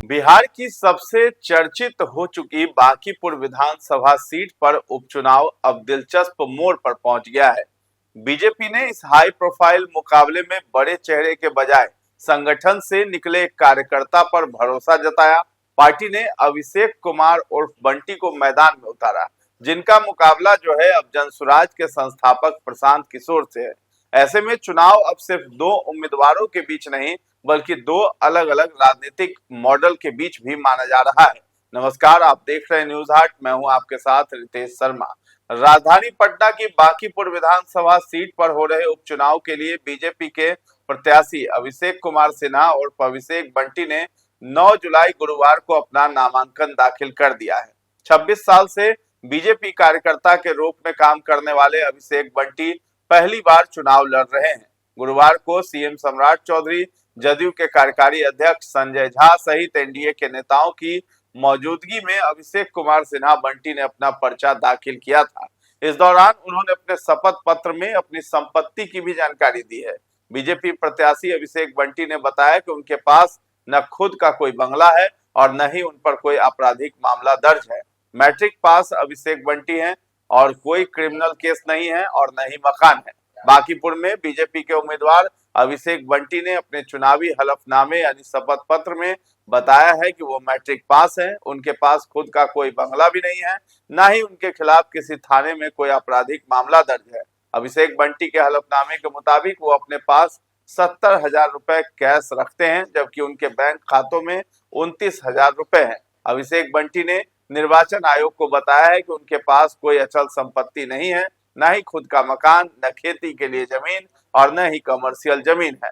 बिहार की सबसे चर्चित हो चुकी बांकीपुर विधानसभा सीट पर उपचुनाव अब दिलचस्प मोड़ पर पहुंच गया है। बीजेपी ने इस हाई प्रोफाइल मुकाबले में बड़े चेहरे के बजाय संगठन से निकले एक कार्यकर्ता पर भरोसा जताया। पार्टी ने अभिषेक कुमार उर्फ बंटी को मैदान में उतारा, जिनका मुकाबला जो है अब जनसुराज के संस्थापक प्रशांत किशोर से है। ऐसे में चुनाव अब सिर्फ दो उम्मीदवारों के बीच नहीं बल्कि दो अलग अलग राजनीतिक मॉडल के बीच भी माना जा रहा है। नमस्कार, आप देख रहे हैं न्यूज हाट। मैं हूं आपके साथ रितेश शर्मा। राजधानी पटना की बांकीपुर विधानसभा सीट पर हो रहे उपचुनाव के लिए बीजेपी के प्रत्याशी अभिषेक कुमार सिन्हा और अभिषेक बंटी ने 9 जुलाई गुरुवार को अपना नामांकन दाखिल कर दिया है। 26 साल से बीजेपी कार्यकर्ता के रूप में काम करने वाले अभिषेक बंटी पहली बार चुनाव लड़ रहे हैं। गुरुवार को सीएम सम्राट चौधरी, जदयू के कार्यकारी अध्यक्ष संजय झा सहित एनडीए के नेताओं की मौजूदगी में अभिषेक कुमार सिन्हा बंटी ने अपना पर्चा दाखिल किया था। इस दौरान उन्होंने अपने शपथ पत्र में अपनी संपत्ति की भी जानकारी दी है। बीजेपी प्रत्याशी अभिषेक बंटी ने बताया कि उनके पास न खुद का कोई बंगला है और न ही उन पर कोई आपराधिक मामला दर्ज है। मैट्रिक पास अभिषेक बंटी हैं और कोई क्रिमिनल केस नहीं है और न ही मकान है। बांकीपुर में बीजेपी के उम्मीदवार अभिषेक बंटी ने अपने चुनावी हलफनामे यानी शपथ पत्र में बताया है कि वो मैट्रिक पास है, उनके पास खुद का कोई बंगला भी नहीं है, न ही उनके खिलाफ किसी थाने में कोई आपराधिक मामला दर्ज है। अभिषेक बंटी के हलफनामे के मुताबिक वो अपने पास 70,000 रुपए कैश रखते हैं, जबकि उनके बैंक खातों में 29,000 रुपए है। अभिषेक बंटी ने निर्वाचन आयोग को बताया है कि उनके पास कोई अचल संपत्ति नहीं है, न ही खुद का मकान, न खेती के लिए जमीन और न ही कमर्शियल जमीन है।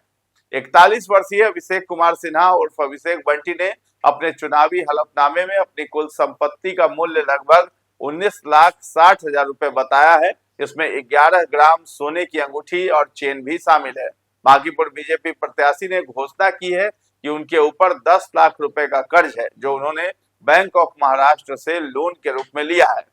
41 वर्षीय अभिषेक कुमार सिन्हा उर्फ अभिषेक बंटी ने अपने चुनावी हलफनामे में अपनी कुल संपत्ति का मूल्य लगभग 19,60,000 रुपए बताया है। इसमें 11 ग्राम सोने की अंगूठी और चेन भी शामिल है। बांकीपुर बीजेपी प्रत्याशी ने घोषणा की है कि उनके ऊपर 10 लाख रुपए का कर्ज है, जो उन्होंने बैंक ऑफ महाराष्ट्र से लोन के रूप में लिया है।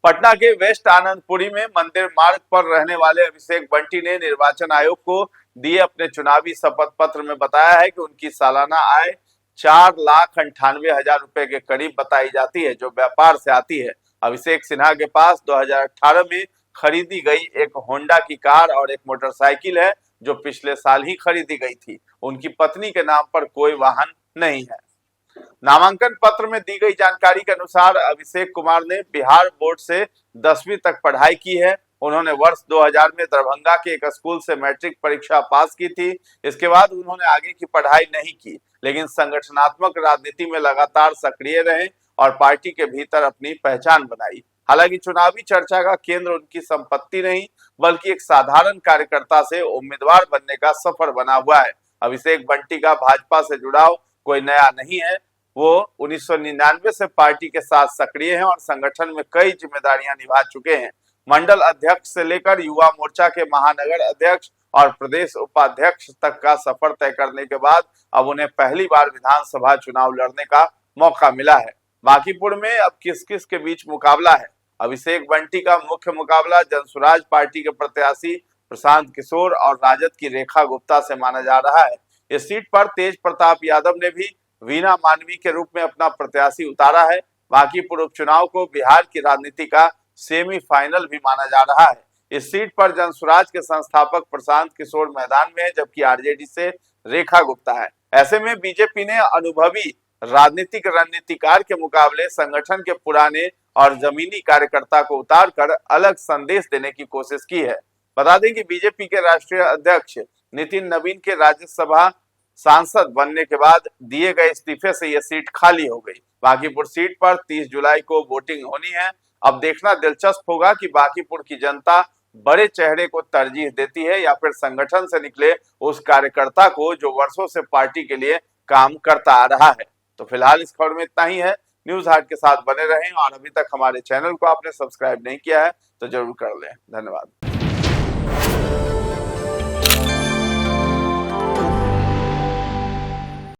पटना के वेस्ट आनंदपुरी में मंदिर मार्ग पर रहने वाले अभिषेक बंटी ने निर्वाचन आयोग को दिए अपने चुनावी शपथ पत्र में बताया है कि उनकी सालाना आय 4,98,000 रुपए के करीब बताई जाती है, जो व्यापार से आती है। अभिषेक सिन्हा के पास 2018 में खरीदी गई एक होंडा की कार और एक मोटरसाइकिल है, जो पिछले साल ही खरीदी गई थी। उनकी पत्नी के नाम पर कोई वाहन नहीं है। नामांकन पत्र में दी गई जानकारी के अनुसार अभिषेक कुमार ने बिहार बोर्ड से 10वीं तक पढ़ाई की है। उन्होंने वर्ष 2000 में दरभंगा के एक स्कूल से मैट्रिक परीक्षा पास की थी। इसके बाद उन्होंने आगे की पढ़ाई नहीं की, लेकिन संगठनात्मक राजनीति में लगातार सक्रिय रहे और पार्टी के भीतर अपनी पहचान बनाई। हालांकि चुनावी चर्चा का केंद्र उनकी संपत्ति नहीं बल्कि एक साधारण कार्यकर्ता से उम्मीदवार बनने का सफर बना हुआ है। अभिषेक बंटी का भाजपा से जुड़ाव कोई नया नहीं है। वो 1999 से पार्टी के साथ सक्रिय हैं और संगठन में कई जिम्मेदारियां निभा चुके हैं। मंडल अध्यक्ष से लेकर युवा मोर्चा के महानगर अध्यक्ष और प्रदेश उपाध्यक्ष तक का सफर तय करने के बाद अब उन्हें पहली बार विधानसभा चुनाव लड़ने का मौका मिला है। बांकीपुर में अब किस किस के बीच मुकाबला है? अभिषेक बंटी का मुख्य मुकाबला जनसुराज पार्टी के प्रत्याशी प्रशांत किशोर और राजद की रेखा गुप्ता से माना जा रहा है। इस सीट पर तेज प्रताप यादव ने भी वीणा मानवी के रूप में अपना प्रत्याशी उतारा है। बांकीपुर उपचुनाव को बिहार की राजनीति का सेमीफाइनल भी माना जा रहा है। इस सीट पर जनसुराज के संस्थापक प्रशांत किशोर मैदान में है, जबकि आरजेडी से रेखा गुप्ता है। ऐसे में बीजेपी ने अनुभवी राजनीतिक रणनीतिकार के मुकाबले संगठन के पुराने और जमीनी कार्यकर्ता को उतारकर अलग संदेश देने की कोशिश की है। बता दें कि बीजेपी के राष्ट्रीय अध्यक्ष नितिन नवीन के राज्यसभा सांसद बनने के बाद दिए गए इस्तीफे से यह सीट खाली हो गई। बांकीपुर सीट पर 30 जुलाई को वोटिंग होनी है। अब देखना दिलचस्प होगा कि बांकीपुर की जनता बड़े चेहरे को तरजीह देती है या फिर संगठन से निकले उस कार्यकर्ता को जो वर्षों से पार्टी के लिए काम करता आ रहा है। तो फिलहाल इस खबर में इतना ही है। न्यूज हाट के साथ बने रहें और अभी तक हमारे चैनल को आपने सब्सक्राइब नहीं किया है तो जरूर कर लें। धन्यवाद।